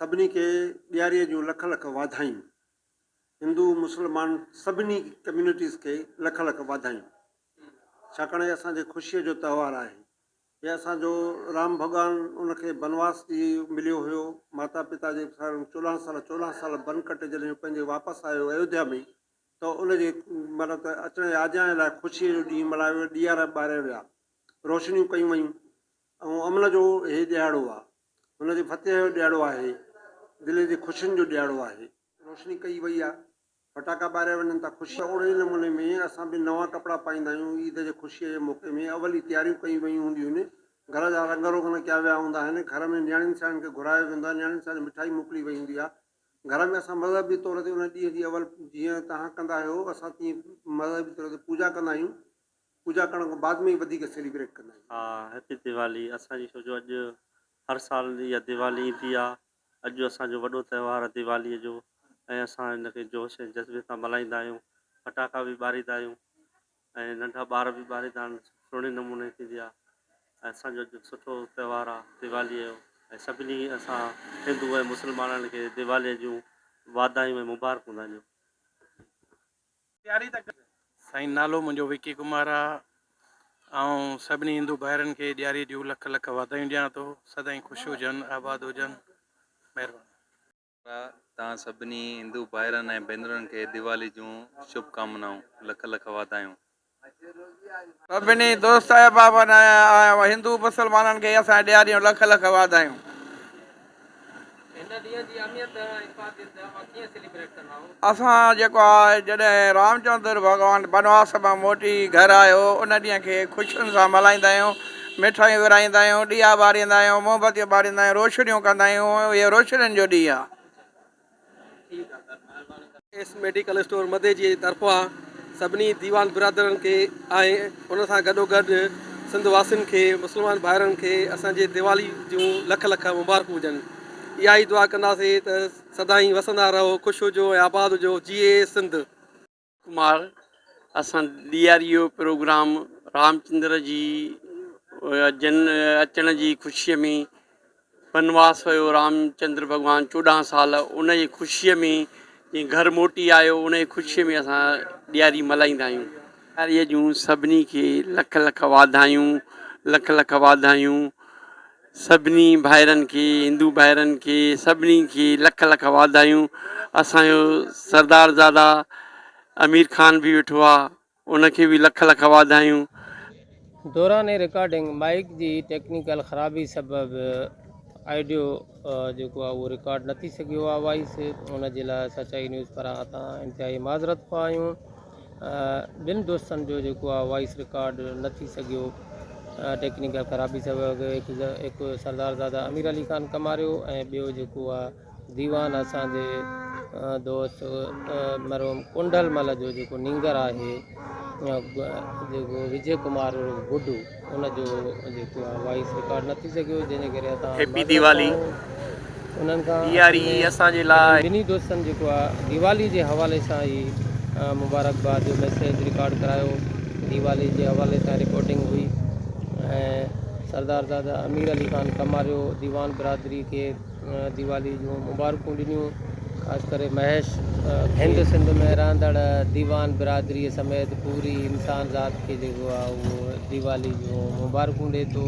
सभिनी खे ॾियारीअ जूं लख लख वाधायूं। हिंदू मुस्लमान सभिनी कम्यूनिटीज़ खे लख लख वाधायूं। छाकाणि असांजे ख़ुशीअ जो त्योहारु आहे। हे असांजो राम भॻवानु उनखे बनवास मिलियो हुयो, माता पिता जे 14 साल बन कटे जॾहिं पंहिंजे वापसि आयो अयोध्या में, त उनजे मतिलबु त अचण आजाइण लाइ ख़ुशीअ जो ॾींहुं मल्हायो वियो, ॾीआरा ॿारिया विया, रोशनियूं कयूं वयूं। ऐं अमन जो हे ॾियारो आहे, हुनजी फतेह जो ॾियारो आहे, दिलि जी ख़ुशियुनि जो ॾियारो आहे। रोशनी कई वई आहे, फटाका ॿारिया वञनि था, ख़ुशी। ओड़े नमूने में असां बि नवां कपिड़ा पाईंदा आहियूं। ईद जे ख़ुशीअ जे मौक़े में अवल ई तयारियूं कयूं वयूं हूंदियूं आहिनि। घर जा रंग रोगन कया विया हूंदा आहिनि। घर में न्याणियुनि सां खे घुरायो वेंदो आहे, न्याणियुनि सां मिठाई मोकिली वई हूंदी आहे। घर में असां मज़हबी तौर ते उन ॾींहं जी अवल जीअं तव्हां कंदा आहियो, असां तीअं मज़हबी तौर ते पूॼा कंदा आहियूं। पूॼा करण खां बाद में ई वधीक सेलिब्रेट कंदा आहियूं। हा, हैप्पी दिवाली असांजी, छो जो अॼु हर साल इहा दिवाली ईंदी आहे। अॼु असांजो वॾो त्योहारु आहे दिवालीअ जो, ऐं असां हिनखे जोश ऐं जज़्बे सां मल्हाईंदा आहियूं। फटाका बि ॿारींदा आहियूं ऐं नंढा ॿार बि ॿारींदा आहिनि। सुहिणे नमूने थींदी आहे ऐं असांजो सुठो त्योहारु आहे दिवालीअ जो। ऐं सभिनी असां हिंदू ऐं मुस्लमाननि खे दिवालीअ जूं वाधायूं ऐं मुबारकूं ॾियूं। साईं, नालो मुंहिंजो विकी कुमार आहे ऐं सभिनी हिंदू भाइरनि खे ॾियारी जूं लख लख वाधायूं ॾियां थो। सदाईं ख़ुशि हुजनि, आबाद हुजनि। महिरबानी। तव्हां सभिनी हिंदू भाइरनि ऐं भेनरुनि खे दिवाली जूं शुभकामनाऊं, लख लख वाधायूं। सभिनी दोस्त अहबाबनि ऐं हिंदू मुस्लमाननि खे असां ॾियारी जूं लख लख वाधायूं। असां जेको आहे जॾहिं रामचंद्र भॻवानु बनवास मां मोटी घर आयो, उन ॾींहं खे ख़ुशियुनि सां मल्हाईंदा आहियूं। मिठाइयूं विराईंदा आहियूं, ॾीया ॿारींदा आहियूं, मोमबतियूं ॿारींदा आहियूं, रोशनियूं कंदा आहियूं। इहो रोशनियुनि जो ॾींहुं आहे। एस मेडिकल स्टोर मदे जी तरफ़ां सभिनी दीवान बिरादरनि खे ऐं उन सां गॾोगॾु सिंध वासियुनि खे, मुस्लमान भाइरनि खे असांजे दिवाली जूं लख लख मुबारकूं हुजनि। इहा ई दुआ कंदासीं त सदाईं वसंदा रहो, ख़ुशि हुजो ऐं आबाद हुजो। जीए सिंध। कुमार, असां ॾियारी जो प्रोग्राम रामचंद्र जी अचण जी ख़ुशीअ में, बनवास वियो रामचंद्र भॻवानु 14 साल, उन जी ख़ुशीअ में जीअं घर मोटी आयो, उन जी ख़ुशीअ में असां ॾियारी मल्हाईंदा आहियूं। ॾियारीअ जूं सभिनी खे लख लख वाधायूं, लख लख वाधायूं। सभिनी भाइरनि खे, हिंदू भाइरनि खे, सभिनी खे लख लख वाधायूं। असांजो सरदारज़ादा अमीर ख़ान बि वेठो आहे, उनखे बि लख लख वाधायूं। दौरान रिकॉर्डिंग माइक जी टेक्निकल ख़राबी सबबि ऑडियो जेको आहे उहो रिकॉर्ड न थी सघियो आहे वॉइस। उन जे लाइ सचाई न्यूज़ पारां असां इंतिहाई माज़रत खां आहियूं। ॿिनि दोस्तनि जो जेको आहे वॉइस रिकॉर्ड न थी सघियो टेक्निकल ख़राबी सबबि। हिकु सरदारज़ादा अमीर अली ख़ान कमारियो ऐं ॿियो जेको आहे दीवान असांजे दोस्त मरहूम कुंडलमल जो जेको नींगर आहे, जेको विजय कुमार गुड्डू, उनजो जेको आहे वॉइस रिकॉर्ड न थी सघियो, जंहिंजे करे असां हैप्पी दिवाली। उन्हनि खां ॾियारी असांजे लाइ ॿिन्ही दोस्तनि जेको आहे दिवाली जे हवाले सां ई मुबारकबाद जो मैसेज रिकॉर्ड करायो। दिवाली जे हवाले सां रिकॉर्डिंग हुई ऐं सरदारज़ादा अमीर अली ख़ान कमारियो दीवान बिरादरी खे दिवाली जूं मुबारकूं ॾिनियूं। ख़ासि करे महेश हिंद सिंध में रहंदड़ दीवान बिरादरीअ समेत पूरी इंसान ज़ात खे जेको आहे उहो दिवाली जूं मुबारकूं ॾिए थो।